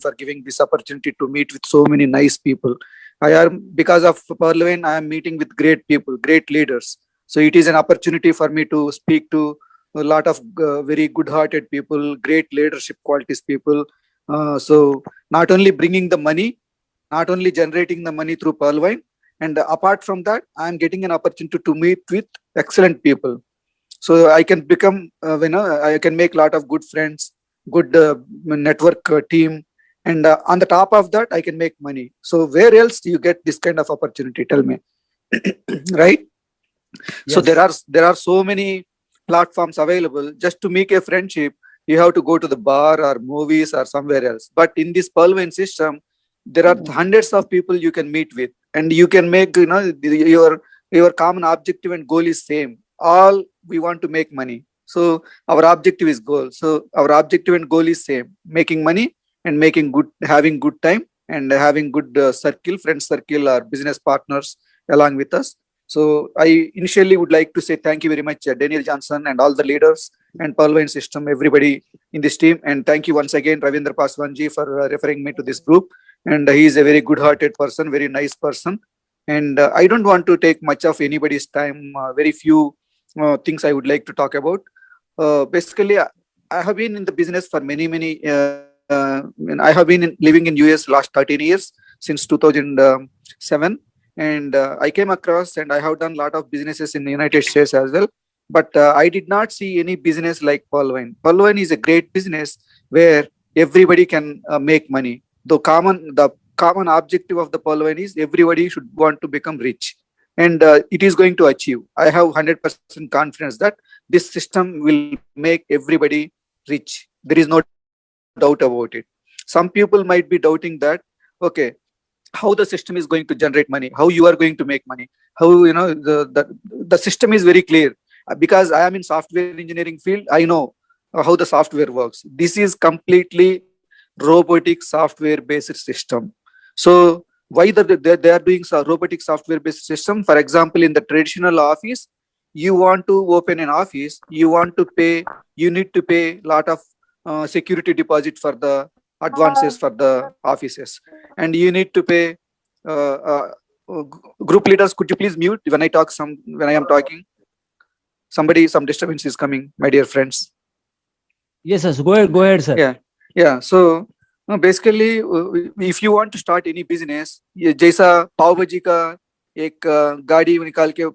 for giving this opportunity to meet with so many nice people. Because of Pearlwine, I am meeting with great people, great leaders. So it is an opportunity for me to speak to a lot of very good-hearted people, great leadership qualities people. So not only bringing the money, not only generating the money through Pearlwine, and apart from that, I am getting an opportunity to meet with excellent people. So I can become, I can make a lot of good friends, good network team, and on the top of that, I can make money. So where else do you get this kind of opportunity? Tell me, right? So Yes. there are so many platforms available. Just to make a friendship, you have to go to the bar or movies or somewhere else. But in this Pearlwine system, there are hundreds of people you can meet with, and you can make, your common objective and goal is same. All we want to make money. So our objective is goal. So our objective and goal is same: making money and making good, having good time, and having good circle, friend circle or business partners along with us. So I initially would like to say thank you very much, Daniel Johnson and all the leaders and Pearlwine system, everybody in this team. And thank you once again, Ravindra Paswanji, for referring me to this group. And he is a very good-hearted person, very nice person. And I don't want to take much of anybody's time. Very few things I would like to talk about. Basically, I have been in the business for many. And I have been living in US last 13 years, since 2007. And I came across and I have done a lot of businesses in the United States as well. But I did not see any business like Pearlwine. Pearlwine is a great business where everybody can make money. The common objective of the Pearlwine is everybody should want to become rich, and it is going to achieve. I have 100% confidence that this system will make everybody rich. There is no doubt about it. Some people might be doubting that, okay, how the system is going to generate money, how you are going to make money, how, the system is very clear. Because I am in software engineering field, I know how the software works. This is completely robotic software based system. So why they are doing robotic software based system? For example, in the traditional office, you want to open an office, you need to pay lot of security deposit for the advances for the offices, and you need to pay uh, uh, group leaders, could you please mute when I am talking? Some disturbance is coming, my dear friends. Yes, yes. Go ahead, sir. Yeah. So basically, if you want to start any business, ये जैसा पाव भाजी का एक गाड़ी निकाल के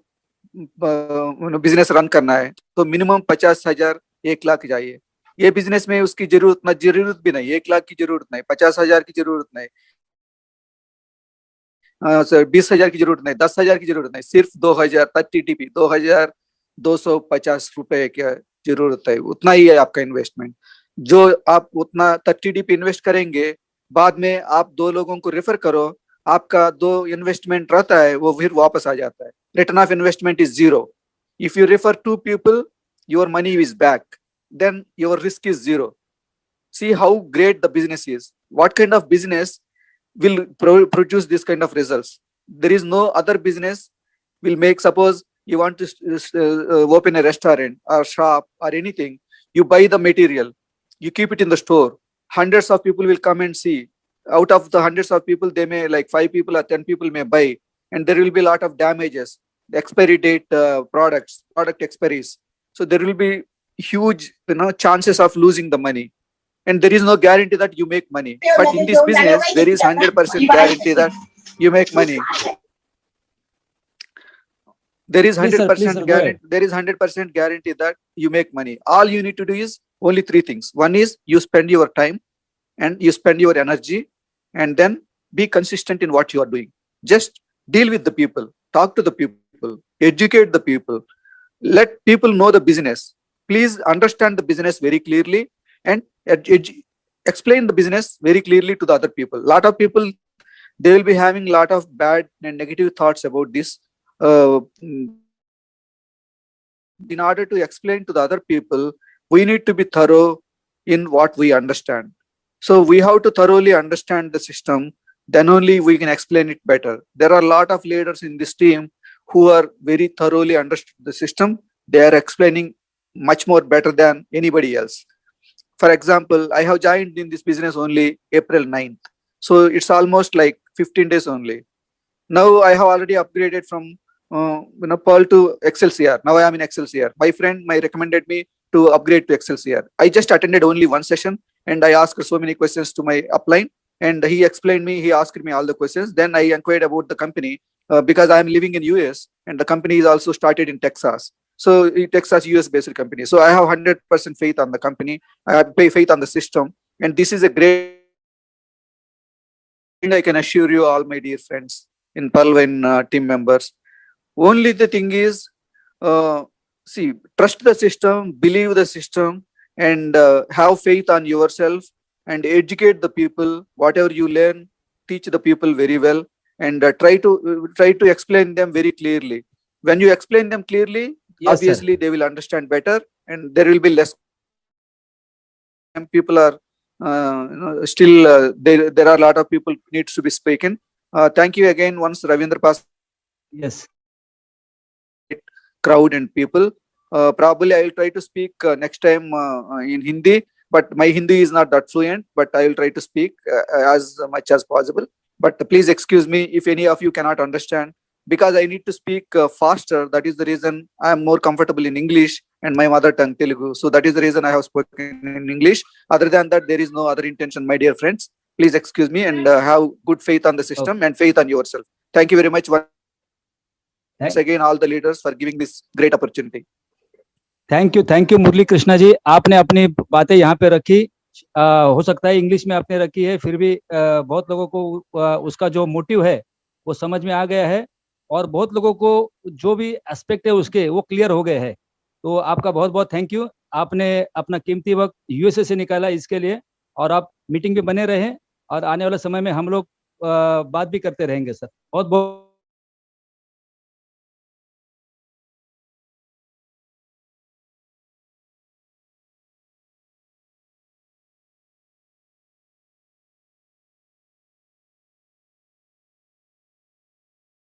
business run करना है, तो मिनिमम 50,000 1 लाख चाहिए. ये बिजनेस में उसकी जरूरत भी नहीं, 1 लाख की जरूरत नहीं, 50,000 की जरूरत नहीं, 20,000 की जरूरत नहीं, 10,000 की जरूरत नहीं, सिर्फ 2,000 30 TP 2,250 रुपए की जरूरत है. उतना ही है आपका इन्वेस्टमेंट. जो आप उतना 30 DP इन्वेस्ट करेंगे, बाद में आप 2 लोगों को रेफर करो, आपका 2 इन्वेस्टमेंट रहता है, वो फिर वापस आ जाता है. Return of investment is 0. If you refer 2 people, your money is back, then your risk is 0. See how great the business is. What kind of business will produce this kind of results? There is no other business will make. Suppose you want to open a restaurant or shop or anything, you buy the material, you keep it in the store, hundreds of people will come and see. Out of the hundreds of people, they may, like 5 people or 10 people may buy, and there will be a lot of damages, the expiry date, product expiries. So there will be huge chances of losing the money, and there is no guarantee that you make money. But in this business, there is 100% guarantee that you make money. There is Please, sir, 100% go ahead. guarantee. There is 100% guarantee that you make money. All you need to do is only 3 things. One is you spend your time and you spend your energy, and then be consistent in what you are doing. Just deal with the people, talk to the people, educate the people, let people know the business. Please understand the business very clearly, and explain the business very clearly to the other people. Lot of people, they will be having lot of bad and negative thoughts about this. In order to explain to the other people, we need to be thorough in what we understand. So we have to thoroughly understand the system, then only we can explain it better. There are a lot of leaders in this team who are very thoroughly understood the system. They are explaining much more better than anybody else. For example, I have joined in this business only April 9th. So it's almost like 15 days only. Now I have already upgraded from Perl to Excelsior. Now I am in Excelsior. My friend recommended me to upgrade to Excelsior. I just attended only one session and I asked so many questions to my upline, and he explained me. He asked me all the questions. Then I inquired about the company because I am living in US and the company is also started in Texas. So Texas US based company. So I have 100% faith on the company. I have faith on the system, and this is a great. I can assure you, all my dear friends in Pearlvine team members. Only the thing is, see, trust the system, believe the system, and have faith on yourself, and educate the people. Whatever you learn, teach the people very well, and try to explain them very clearly. When you explain them clearly, Yes, sir. obviously they will understand better, and there will be less. And people are still there are a lot of people needs to be spoken. Thank you again once, Ravindra Pas. Yes. Crowd and people. Probably I will try to speak next time in Hindi, but my Hindi is not that fluent, but I will try to speak as much as possible. But please excuse me if any of you cannot understand, because I need to speak faster. That is the reason I am more comfortable in English and my mother tongue Telugu. So that is the reason I have spoken in English. Other than that, there is no other intention, my dear friends. Please excuse me and have good faith on the system and faith on yourself. Thank you very much once again, all the leaders, for giving this great opportunity. Thank you Murali Krishna ji, आपने अपनी बातें यहाँ पे रखी। हो सकता है English में आपने रखी है, फिर भी बहुत लोगों को उसका जो मोटिव है वो समझ में आ गया है, और बहुत लोगों को जो भी एस्पेक्ट है उसके वो क्लियर हो गए हैं। तो आपका बहुत बहुत थैंक यू। आपने अपना कीमती वक्त यूएसए से निकाला इसके लिए, और आप मीटिंग में बने रहें, और आने वाले समय में हम लोग बात भी करते रहेंगे सर। बहुत बहुत